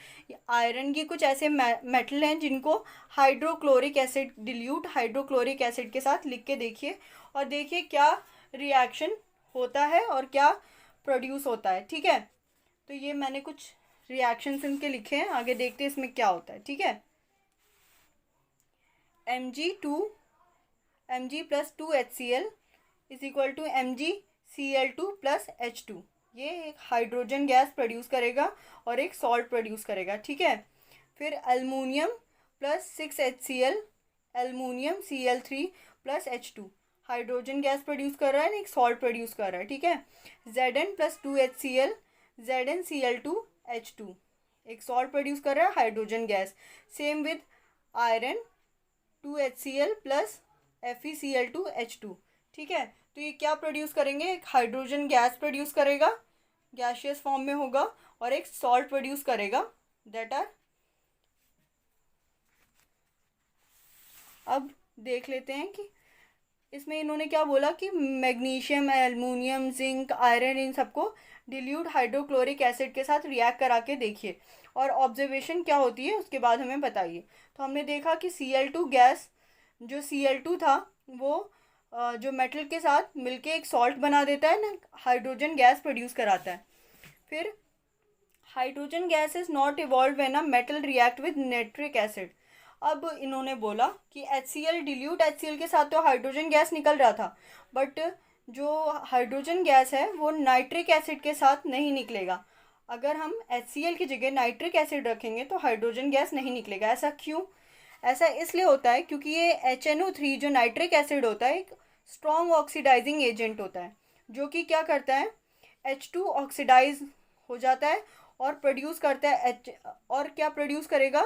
आयरन, ये कुछ ऐसे मेटल हैं जिनको hydrochloric acid, dilute hydrochloric acid के साथ लिख के देखिए, और देखिए क्या रिएक्शन होता है और क्या प्रोड्यूस होता है। ठीक है, तो ये मैंने कुछ रिएक्शंस इनके लिखे हैं, आगे देखते हैं इसमें क्या होता है। ठीक है, Mg plus 2HCl is equal to MgCl2 plus H2। ये एक हाइड्रोजन गैस प्रोड्यूस करेगा और एक सॉल्ट प्रोड्यूस करेगा। ठीक है, फिर aluminium plus 6HCl aluminium Cl3 plus H2 hydrogen gas produce कर रहा है ना, एक सॉल्ट प्रोड्यूस कर रहा है। ठीक है, Zn प्लस 2HCl ZnCl2H2 एक सॉल्ट प्रोड्यूस कर रहा है, hydrogen gas. Same with iron 2HCl plus FeCl2H2। ठीक है, तो ये क्या प्रोड्यूस करेंगे, एक हाइड्रोजन गैस प्रोड्यूस करेगा, गैशियस फॉर्म में होगा, और एक सॉल्ट प्रोड्यूस करेगा, दैट आर। अब देख लेते हैं कि इसमें इन्होंने क्या बोला कि मैग्नीशियम, एल्युमिनियम, जिंक, आयरन, इन सबको डिल्यूट हाइड्रोक्लोरिक एसिड के साथ रिएक्ट करा के देखिए और ऑब्जर्वेशन क्या होती है उसके बाद हमें बताइए। तो हमने देखा कि Cl2 गैस, जो Cl2 था वो जो मेटल के साथ मिलके एक सॉल्ट बना देता है ना, हाइड्रोजन गैस प्रोड्यूस कराता है। फिर hydrogen gas is not evolve when a metal react with nitric acid. अब इन्होंने बोला कि HCl डिल्यूट HCl के साथ तो हाइड्रोजन गैस निकल रहा था, बट जो हाइड्रोजन गैस है वो नाइट्रिक एसिड के साथ नहीं निकलेगा। अगर हम HCl की जगह नाइट्रिक एसिड रखेंगे तो हाइड्रोजन गैस नहीं निकलेगा। ऐसा क्यों? ऐसा इसलिए होता है क्योंकि ये HNO3 जो नाइट्रिक एसिड होता है एक स्ट्रॉन्ग ऑक्सीडाइजिंग एजेंट होता है, जो कि क्या करता है, H2 ऑक्सीडाइज हो जाता है और प्रोड्यूस करता है और क्या प्रोड्यूस करेगा,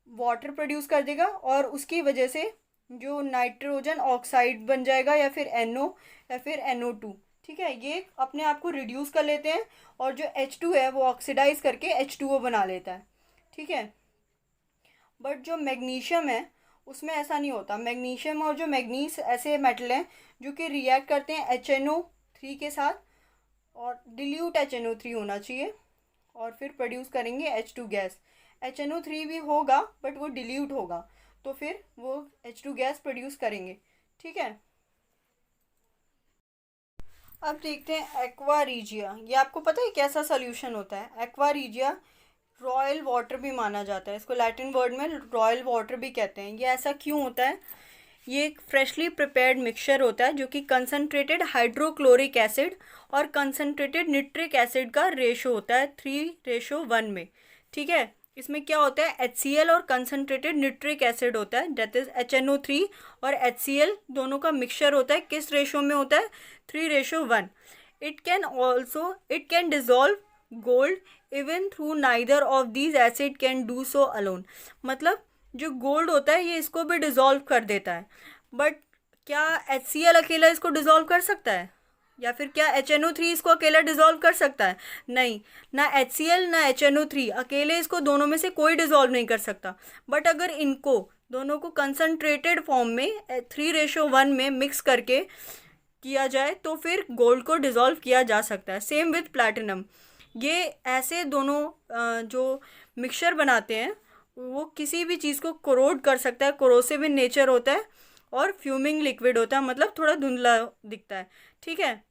वाटर प्रोड्यूस कर देगा, और उसकी वजह से जो नाइट्रोजन ऑक्साइड बन जाएगा या फिर NO या फिर NO2। ठीक है, ये अपने आप को रिड्यूस कर लेते हैं और जो H2 है वो ऑक्सीडाइज करके H2O बना लेता है। ठीक है, बट जो मैग्नीशियम है उसमें ऐसा नहीं होता। मैग्नीशियम और जो मैग्नीस ऐसे मेटल हैं जो कि रिएक्ट करते हैं HNO3 के साथ, और डिल्यूट HNO3 होना चाहिए, और फिर प्रोड्यूस करेंगे H2 गैस। HNO3 भी होगा बट वो डिल्यूट होगा, तो फिर वो H2 गैस प्रोड्यूस करेंगे। ठीक है, अब देखते हैं एक्वा रीजिया। ये आपको पता है कैसा सोल्यूशन होता है? एक्वा रीजिया रॉयल वाटर भी माना जाता है, इसको लैटिन वर्ड में रॉयल वाटर भी कहते हैं। ये ऐसा क्यों होता है? ये एक फ्रेशली प्रिपेयर्ड मिक्सचर होता है जो कि कंसनट्रेटेड हाइड्रोक्लोरिक एसिड और कंसनट्रेटेड निट्रिक एसिड का रेशो होता है 3:1 में। ठीक है, इसमें क्या होता है, HCl और कंसनट्रेटेड निट्रिक एसिड होता है, दैट इज HNO3 और HCl दोनों का मिक्सचर होता है। किस रेशो में होता है? 3:1। It can dissolve gold even through neither of these acid can do so alone. मतलब जो गोल्ड होता है ये इसको भी डिज़ोल्व कर देता है, बट क्या HCl अकेला इसको डिज़ोल्व कर सकता है? या फिर क्या HNO3 इसको अकेला डिज़ोल्व कर सकता है? नहीं, ना HCl ना HNO3 अकेले इसको दोनों में से कोई डिज़ोल्व नहीं कर सकता। बट अगर इनको दोनों को कंसनट्रेटेड फॉर्म में 3:1 में मिक्स करके किया जाए तो फिर गोल्ड को डिज़ोल्व किया जा सकता है। Same with platinum. ये ऐसे दोनों जो मिक्सचर बनाते हैं वो किसी भी चीज़ को कोरोड कर सकता है, कोरोसिव इन नेचर होता है, और फ्यूमिंग लिक्विड होता है, मतलब थोड़ा धुंधला दिखता है। ठीक है,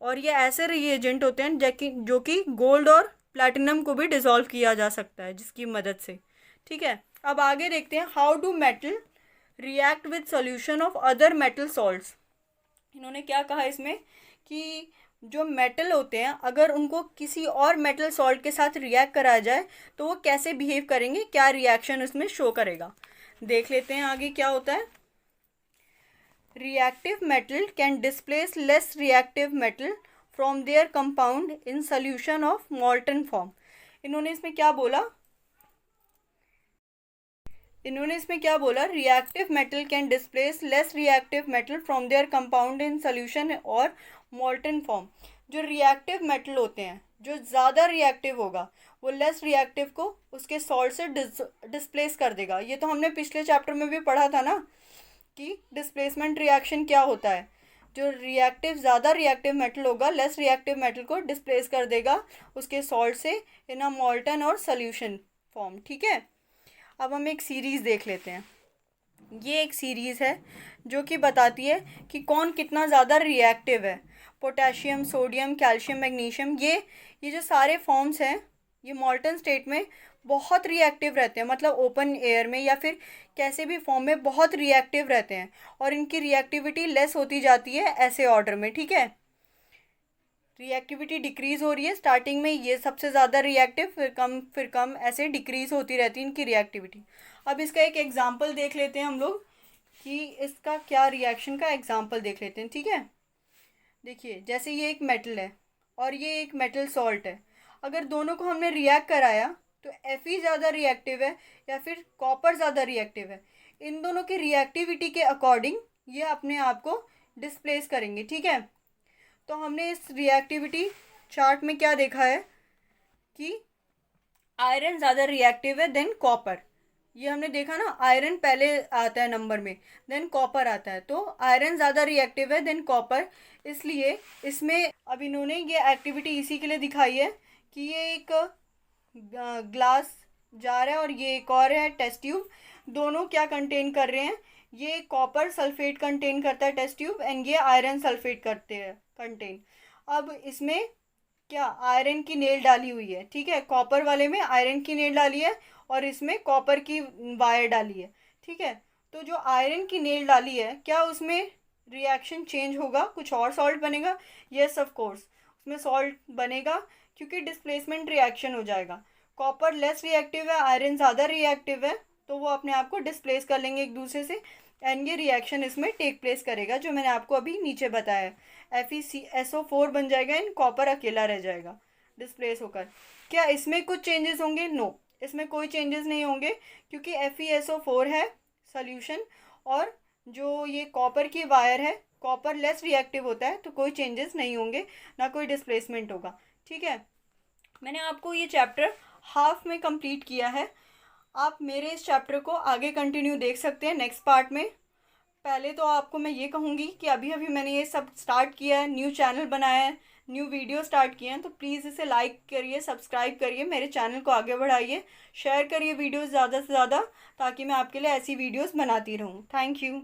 और ये ऐसे रिएजेंट होते हैं जो कि गोल्ड और प्लैटिनम को भी डिज़ोल्व किया जा सकता है जिसकी मदद से। ठीक है, अब आगे देखते हैं how do metal react with solution of other metal salts. इन्होंने क्या कहा इसमें कि जो मेटल होते हैं अगर उनको किसी और मेटल सॉल्ट के साथ रिएक्ट कराया जाए तो वो कैसे बिहेव करेंगे, क्या रिएक्शन उसमें शो करेगा। देख लेते हैं आगे क्या होता है। Reactive metal can displace less reactive metal from there compound in solution of मॉल्टन form. इन्होंने इसमें क्या बोला, reactive metal can displace less reactive metal from there compound in solution और मॉल्टन फॉर्म। जो रिएक्टिव मेटल होते हैं, जो ज़्यादा रिएक्टिव होगा वो लेस रिएक्टिव को उसके सॉल्ट से डिस्प्लेस कर देगा। ये तो हमने पिछले चैप्टर में भी पढ़ा था ना कि डिस्प्लेसमेंट रिएक्शन क्या होता है। जो ज़्यादा रिएक्टिव मेटल होगा लेस रिएक्टिव मेटल को डिस्प्लेस कर देगा उसके सॉल्ट से इन अ मॉल्टन और सोल्यूशन फॉर्म। ठीक है, अब हम एक सीरीज़ देख लेते हैं। ये एक सीरीज़ है जो कि बताती है कि कौन कितना ज़्यादा रिएक्टिव है। पोटेशियम, सोडियम, कैल्शियम, मैग्नीशियम, ये जो सारे फॉर्म्स हैं, ये मॉल्टन स्टेट में बहुत रिएक्टिव रहते हैं, मतलब ओपन एयर में या फिर कैसे भी फॉर्म में बहुत रिएक्टिव रहते हैं, और इनकी रिएक्टिविटी लेस होती जाती है ऐसे ऑर्डर में, ठीक है। रिएक्टिविटी डिक्रीज हो रही है, स्टार्टिंग में ये सबसे ज़्यादा रिएक्टिव, फिर कम ऐसे डिक्रीज होती रहती है इनकी रिएक्टिविटी। अब इसका एक एग्जांपल देख लेते हैं हम लोग कि इसका क्या रिएक्शन का एग्जांपल देख लेते हैं, ठीक है। देखिए, जैसे ये एक मेटल है और ये एक मेटल सॉल्ट है, अगर दोनों को हमने रिएक्ट कराया तो Fe ज़्यादा रिएक्टिव है या फिर कॉपर ज़्यादा रिएक्टिव है, इन दोनों की रिएक्टिविटी के अकॉर्डिंग ये अपने आप को डिस्प्लेस करेंगे, ठीक है। तो हमने इस रिएक्टिविटी चार्ट में क्या देखा है कि आयरन ज़्यादा रिएक्टिव है देन कॉपर। ये हमने देखा ना, आयरन पहले आता है नंबर में, देन कॉपर आता है, तो आयरन ज़्यादा रिएक्टिव है देन कॉपर। इसलिए इसमें अब इन्होंने ये एक्टिविटी इसी के लिए दिखाई है कि ये एक ग्लास जार है और ये एक और है टेस्ट ट्यूब, दोनों क्या कंटेन कर रहे हैं, ये कॉपर सल्फेट कंटेन करता है टेस्ट ट्यूब, एंड ये आयरन सल्फेट करते हैं कंटेन। अब इसमें क्या आयरन की नेल डाली हुई है, ठीक है, कॉपर वाले में आयरन की नेल डाली है और इसमें कॉपर की वायर डाली है, ठीक है। तो जो आयरन की नेल डाली है, क्या उसमें रिएक्शन चेंज होगा, कुछ और सॉल्ट बनेगा? यस ऑफ कोर्स, उसमें सॉल्ट बनेगा क्योंकि डिस्प्लेसमेंट रिएक्शन हो जाएगा। कॉपर लेस रिएक्टिव है, आयरन ज़्यादा रिएक्टिव है, तो वो अपने आप को डिस्प्लेस कर लेंगे एक दूसरे से, एंड ये रिएक्शन इसमें टेक प्लेस करेगा जो मैंने आपको अभी नीचे बताया। FeSO4 बन जाएगा एंड कॉपर अकेला रह जाएगा डिस्प्लेस होकर। क्या इसमें कुछ चेंजेस होंगे? नो, इसमें कोई चेंजेस नहीं होंगे क्योंकि FeSO4 है सॉल्यूशन, और जो ये कॉपर की वायर है, कॉपर लेस रिएक्टिव होता है, तो कोई चेंजेस नहीं होंगे, ना कोई डिस्प्लेसमेंट होगा, ठीक है। मैंने आपको ये चैप्टर हाफ में कंप्लीट किया है, आप मेरे इस चैप्टर को आगे कंटिन्यू देख सकते हैं नेक्स्ट पार्ट में। पहले तो आपको मैं ये कहूँगी कि अभी अभी मैंने ये सब स्टार्ट किया है, न्यू चैनल बनाया है, न्यू वीडियो स्टार्ट किए हैं, तो प्लीज़ इसे लाइक करिए, सब्सक्राइब करिए, मेरे चैनल को आगे बढ़ाइए, शेयर करिए वीडियोस ज़्यादा से ज़्यादा, ताकि मैं आपके लिए ऐसी वीडियोस बनाती रहूँ। Thank you.